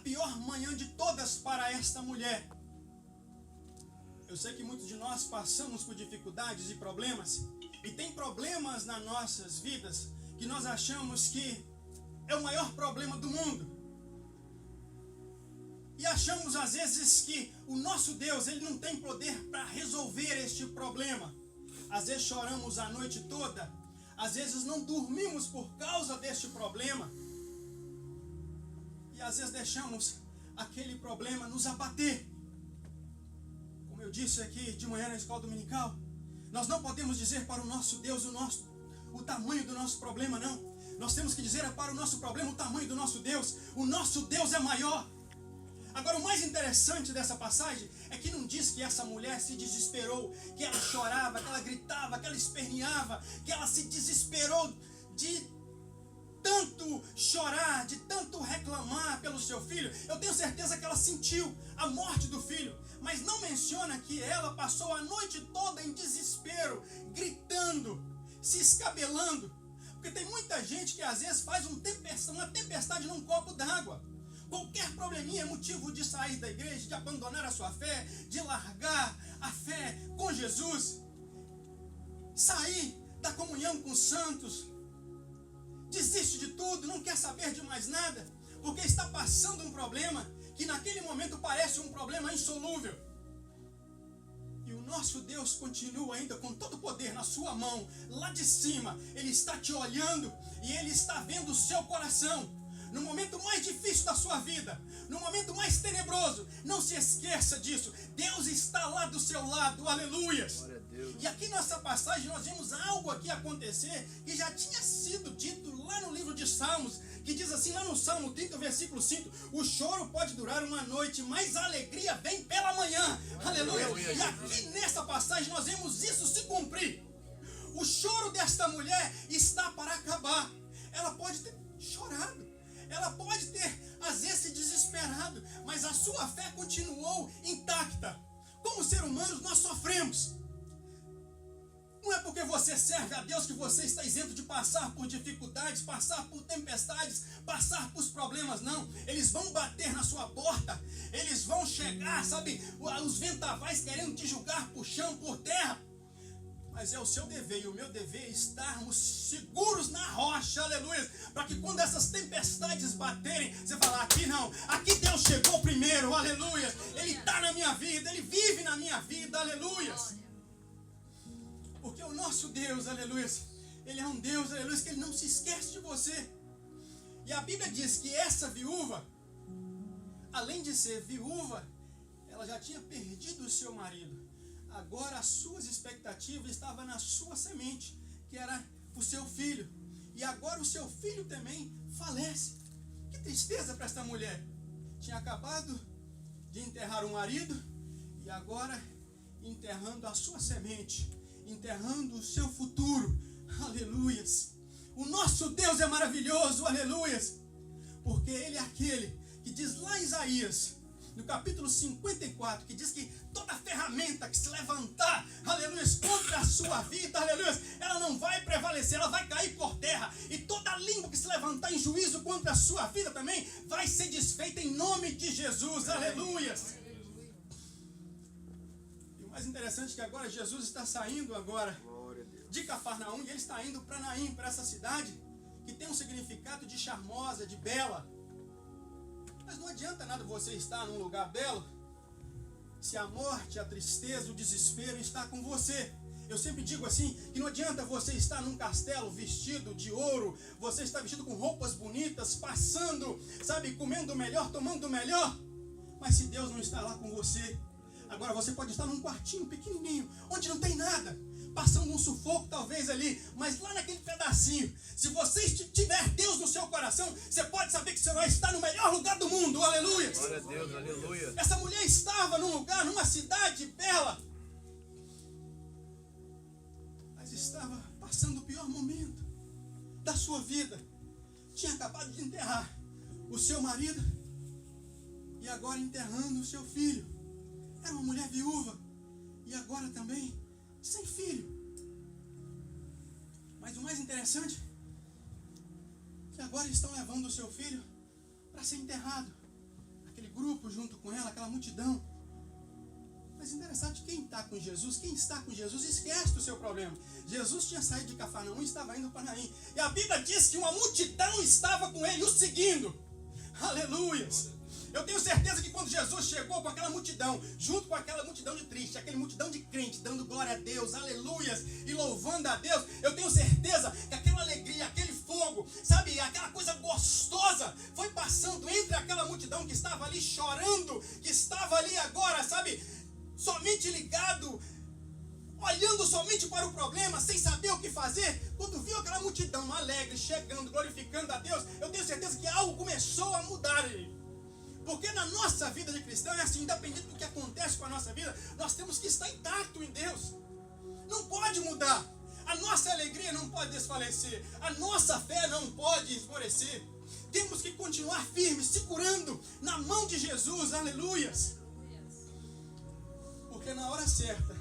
pior manhã de todas para esta mulher. Eu sei que muitos de nós passamos por dificuldades e problemas, e tem problemas nas nossas vidas que nós achamos que é o maior problema do mundo. E achamos às vezes que o nosso Deus, ele não tem poder para resolver este problema. Às vezes choramos a noite toda, às vezes não dormimos por causa deste problema. E às vezes deixamos aquele problema nos abater. Como eu disse aqui de manhã na escola dominical, nós não podemos dizer para o nosso Deus o tamanho do nosso problema, não. Nós temos que dizer para o nosso problema o tamanho do nosso Deus. O nosso Deus é maior. Agora, o mais interessante dessa passagem é que não diz que essa mulher se desesperou, que ela chorava, que ela gritava, que ela esperneava, que ela se desesperou de tanto chorar, de tanto reclamar pelo seu filho. Eu tenho certeza que ela sentiu a morte do filho, mas não menciona que ela passou a noite toda em desespero, gritando, se escabelando, porque tem muita gente que às vezes faz uma tempestade num copo d'água. Qualquer probleminha é motivo de sair da igreja, de abandonar a sua fé, de largar a fé com Jesus, sair da comunhão com os santos, desiste de tudo, não quer saber de mais nada, porque está passando um problema que naquele momento parece um problema insolúvel. E o nosso Deus continua ainda com todo o poder na sua mão, lá de cima. Ele está te olhando e Ele está vendo o seu coração. No momento mais difícil da sua vida, no momento mais tenebroso, não se esqueça disso. Deus está lá do seu lado, aleluias. E aqui nessa passagem nós vimos algo aqui acontecer que já tinha sido dito lá no livro de Salmos, que diz assim, lá no Salmo 30, versículo 5, o choro pode durar uma noite, mas a alegria vem pela manhã, aleluia. E aqui nessa passagem nós vemos isso se cumprir. O choro desta mulher está para acabar. Ela pode ter chorado, ela pode ter, às vezes, se desesperado, mas a sua fé continuou intacta. Como seres humanos, nós sofremos. Não é porque você serve a Deus que você está isento de passar por dificuldades, passar por tempestades, passar por problemas, não. Eles vão bater na sua porta, eles vão chegar, sabe, os vendavais querendo te julgar por chão, por terra. Mas é o seu dever e o meu dever estarmos seguros na rocha, aleluia. Para que quando essas tempestades baterem, você falar, aqui não, aqui Deus chegou primeiro, aleluia. Ele está na minha vida, Ele vive na minha vida, aleluia. Porque o nosso Deus, aleluia, Ele é um Deus, aleluia, que Ele não se esquece de você. E a Bíblia diz que essa viúva, além de ser viúva, ela já tinha perdido o seu marido. Agora as suas expectativas estavam na sua semente, que era o seu filho. E agora o seu filho também falece. Que tristeza para esta mulher. Tinha acabado de enterrar o marido e agora enterrando a sua semente, enterrando o seu futuro. Aleluias. O nosso Deus é maravilhoso, aleluias. Porque Ele é aquele que diz lá em Isaías, no capítulo 54, que diz que toda ferramenta que se levantar, aleluia, contra a sua vida, aleluia, ela não vai prevalecer, ela vai cair por terra. E toda língua que se levantar em juízo contra a sua vida também vai ser desfeita em nome de Jesus, aleluia. E o mais interessante é que agora Jesus está saindo agora de Cafarnaum e Ele está indo para Naim, para essa cidade que tem um significado de charmosa, de bela. Mas não adianta nada você estar num lugar belo se a morte, a tristeza, o desespero está com você. Eu sempre digo assim, que não adianta você estar num castelo vestido de ouro, você está vestido com roupas bonitas, passando, sabe, comendo o melhor, tomando o melhor, mas se Deus não está lá com você, agora você pode estar num quartinho pequenininho, onde não tem nada, passando um sufoco talvez ali, mas lá naquele pedacinho, se você tiver Deus no seu coração, você pode saber que você vai estar no melhor lugar do mundo, aleluia. Glória a Deus, aleluia. Essa mulher estava num lugar, numa cidade bela, mas estava passando o pior momento da sua vida. Tinha acabado de enterrar o seu marido e agora enterrando o seu filho. Era uma mulher viúva e agora também sem filho. Mas o mais interessante é que agora estão levando o seu filho para ser enterrado. grupo junto com ela, aquela multidão. Mas interessante, quem está com Jesus, quem está com Jesus, esquece do seu problema. Jesus tinha saído de Cafarnaum e estava indo para Naim. E a Bíblia diz que uma multidão estava com ele, o seguindo. Aleluias! Eu tenho certeza que quando Jesus chegou com aquela multidão, junto com aquela multidão de triste, aquela multidão de crente, dando glória a Deus, aleluias, e louvando a Deus, eu tenho certeza que aquela alegria, aquele fogo, sabe, aquela coisa gostosa, foi passando entre aquela multidão que estava ali chorando, que estava ali agora, sabe, somente ligado, olhando somente para o problema, sem saber o que fazer. Quando viu aquela multidão alegre, chegando, glorificando a Deus, eu tenho certeza que algo começou a mudar ali. Porque na nossa vida de cristão é assim, independente do que acontece com a nossa vida, nós temos que estar intacto em Deus. Não pode mudar. A nossa alegria não pode desfalecer. A nossa fé não pode esmorecer. Temos que continuar firmes, segurando na mão de Jesus, aleluias. Porque na hora certa,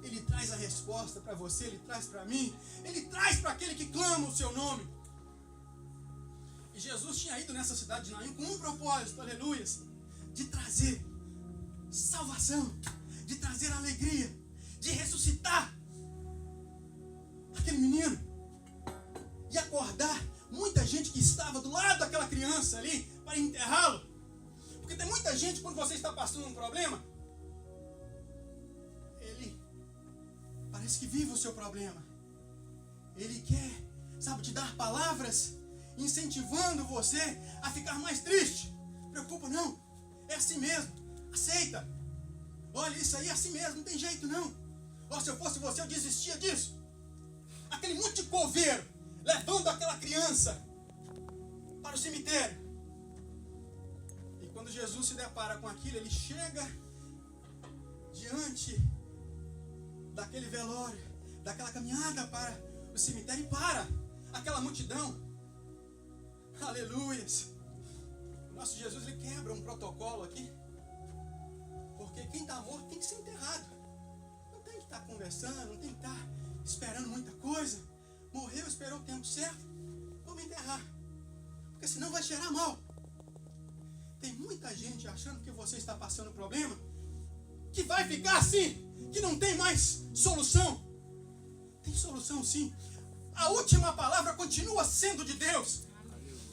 Ele traz a resposta para você, Ele traz para mim, Ele traz para aquele que clama o seu nome. E Jesus tinha ido nessa cidade de Naim com um propósito, aleluias, de trazer salvação, de trazer alegria, de ressuscitar aquele menino e acordar muita gente que estava do lado daquela criança ali para enterrá-lo. Porque tem muita gente, quando você está passando um problema, ele parece que vive o seu problema. Ele quer, sabe, te dar palavras incentivando você a ficar mais triste. Preocupa não, é assim mesmo, aceita. Olha, isso aí é assim mesmo, não tem jeito não. Ó, se eu fosse você, eu desistia disso. Aquele monte de coveiro levando aquela criança para o cemitério. E quando Jesus se depara com aquilo, ele chega diante daquele velório, daquela caminhada para o cemitério e para aquela multidão. Aleluias. O nosso Jesus, ele quebra um protocolo aqui. Porque quem está morto tem que ser enterrado. Não tem que estar conversando, não tem que estar esperando muita coisa. Morreu, esperou o tempo certo, vamos enterrar. Porque senão vai cheirar mal. Tem muita gente achando que você está passando problema, que vai ficar assim, que não tem mais solução. Tem solução sim. A última palavra continua sendo de Deus.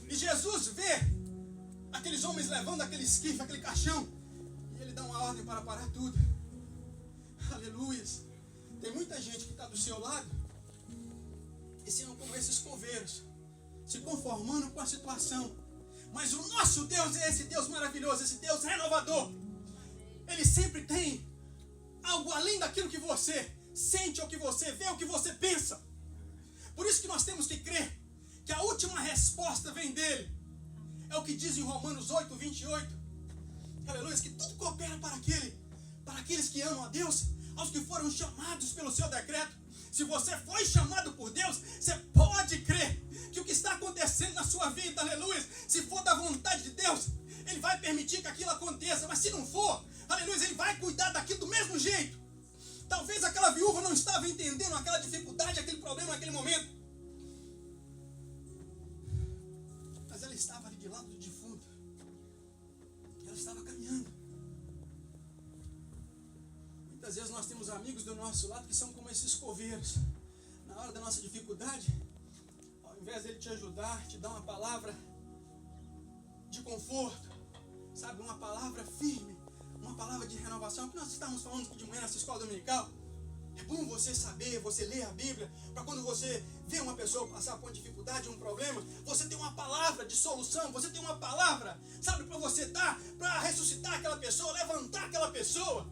E Jesus vê aqueles homens levando aquele esquife, aquele caixão, e ele dá uma ordem para parar tudo. Aleluias. Tem muita gente que está do seu lado e sendo como esses coveiros, se conformando com a situação. Mas o nosso Deus é esse Deus maravilhoso, esse Deus renovador. Ele sempre tem algo além daquilo que você sente, ou que você vê, ou que você pensa. Por isso que nós temos que crer que a última resposta vem dele. É o que diz em Romanos 8, 28. Aleluia, que tudo coopera para aqueles que amam a Deus, aos que foram chamados pelo seu decreto. Se você foi chamado por Deus, você pode crer que o que está acontecendo na sua vida, aleluia, se for da vontade de Deus, Ele vai permitir que aquilo aconteça. Mas se não for, aleluia, Ele vai cuidar daquilo do mesmo jeito. Talvez aquela viúva não estava entendendo aquela dificuldade, aquele problema naquele momento. Mas ela estava ali de lado do defunto. Ela estava caminhando. Muitas vezes nós temos amigos do nosso lado que são como esses coveiros. Na hora da nossa dificuldade, ao invés dele te ajudar, te dar uma palavra de conforto, sabe, uma palavra firme, uma palavra de renovação, que nós estamos falando de manhã nessa escola dominical. É bom você saber, você ler a Bíblia, para quando você vê uma pessoa passar por uma dificuldade, um problema, você tem uma palavra de solução, você tem uma palavra, sabe, para você dar, para ressuscitar aquela pessoa, levantar aquela pessoa.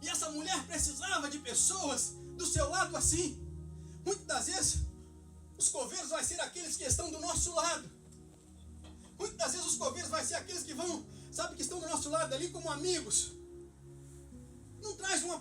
E essa mulher precisava de pessoas do seu lado assim. Muitas das vezes, os coveiros vão ser aqueles que estão do nosso lado. Muitas das vezes os coveiros vão ser aqueles que vão, sabe, que estão do nosso lado ali como amigos. Não traz uma palavra